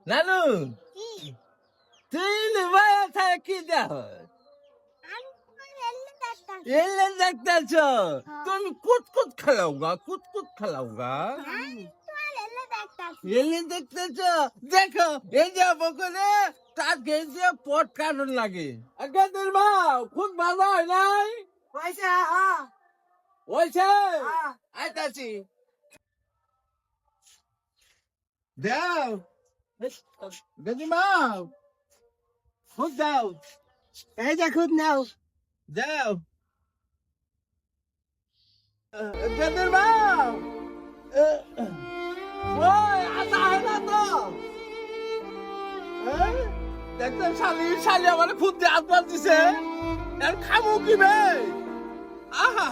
নানু তুই ভাই থাকে কি দেখ এলে দেখতেছ তুমি কুতকুত খেলাওগা কুতকুত খেলাওগা এলে দেখতেছ দেখো এই যে বকরে তার গেছে পট কাটন লাগে আগে তোর মা খুব ভালো হয় নাই পয়সা হয়েছে আইতাছি দাও গদিমা খুব দাও এই যে খুদ নাও দাও গদিমা ওই আসা হয় না তো দেখতে শালি শালি আমার খুব দিয়ে আত্মা দিছে আর খামু কি বে আহা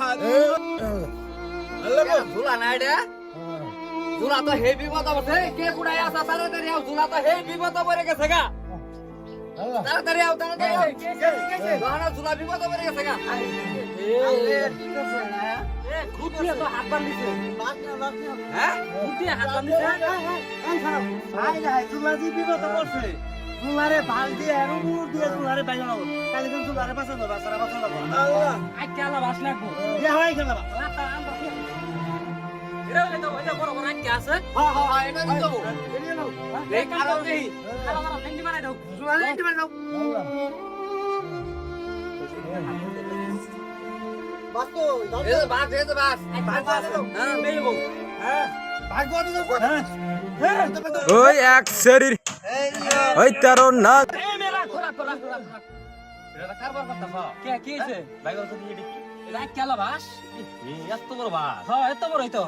আল্লাহ ঝুলা নাই রে ঝুলা তো হেভি কথা বলছে কে কুড়াই আসা তাড়াতাড়ি আও ঝুলা তো হেভি কথা বলে গেছে গা তাড়াতাড়ি আও তাড়াতাড়ি লোহানা ঝুলা বিপদ পড়ে গেছে গা খুদ দিয়ে তো হাত বান্ধিছে হ্যাঁ খুদ দিয়ে হাত বান্ধিছে ভাই ভাই তুলাজি বিপদ পড়ছে তুলারে ভাল দিয়ে আর উড় দিয়ে তুলারে বাইরে নাও কালি দিন তুলারে বাঁচানো বাঁচারা বাঁচানো আল্লাহ আই কেলা বাস লাগবো এ হয় কেন বা রাতা আন্দা এরা হলে তো ওইটা বড় বড় আইকে আছে হ্যাঁ হ্যাঁ এটা দিতে দিতে এরিয়ে নাও এই কালো দেই কালো কালো ভেন্ডি বানাই দাও তুলারে ইন্টি বানাও বাস তো এই যে বাস হ্যাঁ মেলবো হ্যাঁ ভাগ করে দাও হ্যাঁ ওই এক শরীর ওই তেরো না এই মেলা খোলা খোলা খোলা এটা কারবার করতাছ কে কি হইছে ভাই বলছ কি এটা কি এটা কেলা বাস এই এত বড় বাস হ্যাঁ এত বড় হইতো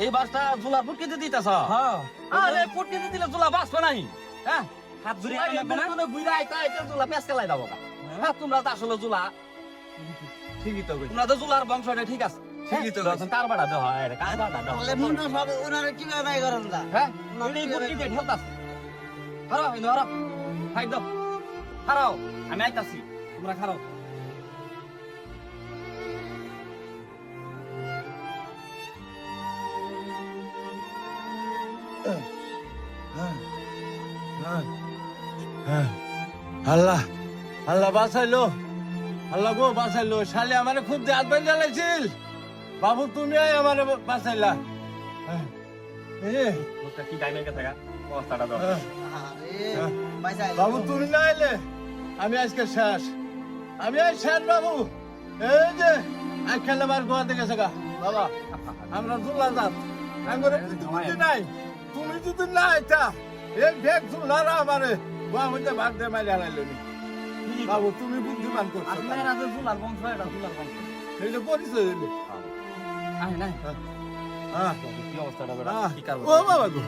এই বাসটা জুলা ফুটকিতে দিতাছ হ্যাঁ আরে ফুটকিতে দিলে জুলা বাস নাই হ্যাঁ হাত ধরে আইবে না কোন বুইরা আইতা আইতা জুলা পেছ কেলাই দাও হ্যাঁ তোমরা তো আসলে জুলা ঠিকই তো কই তোমরা তো জুলার বংশটা ঠিক আছে ঠিকই তো কইছি। কারবারটা দাও হয় এটা কারবারটা দাও বলে মুন্ডা সব ওনারে কিভাবে বাই করেন দা হ্যাঁ এই ফুটকিতে ঢেলতাছ হারাও এই হারাও খাই দাও হারাও আমি আইতাছি তোমরা খারাও আল্লাহ আল্লাহ বাঁচাইলো আল্লাহ গো বাঁচাইলো শালি আমারে খুব হাত বান্ধা লাগছিল বাবু তুমি আমারে বাঁচাইলা মুখটা কি টাইমের কাছে অবস্থাটা দাও আরে পয়সা বাবু তুমি না এলে আমি আজকে শেষ আমি আজ শেষ বাবু এই যে আজ খেলাবার গোয়াতে গেছে গা বাবা আমরা জুলা যাত আঙ্গুরে তুমি নাই তুমি যদি না আইতা এই ব্যাগ জুলারা আমারে গোয়া হইতে ভাগ দে মাইলে হারাইলো বাবু তুমি বুদ্ধিমান করছো আপনারা তো জুলার বংশ এটা জুলার বংশ এইটা পরিচয় দিলে আয় না হ্যাঁ কি অবস্থাটা বেটা হ্যাঁ কি কারণ ও বাবা গো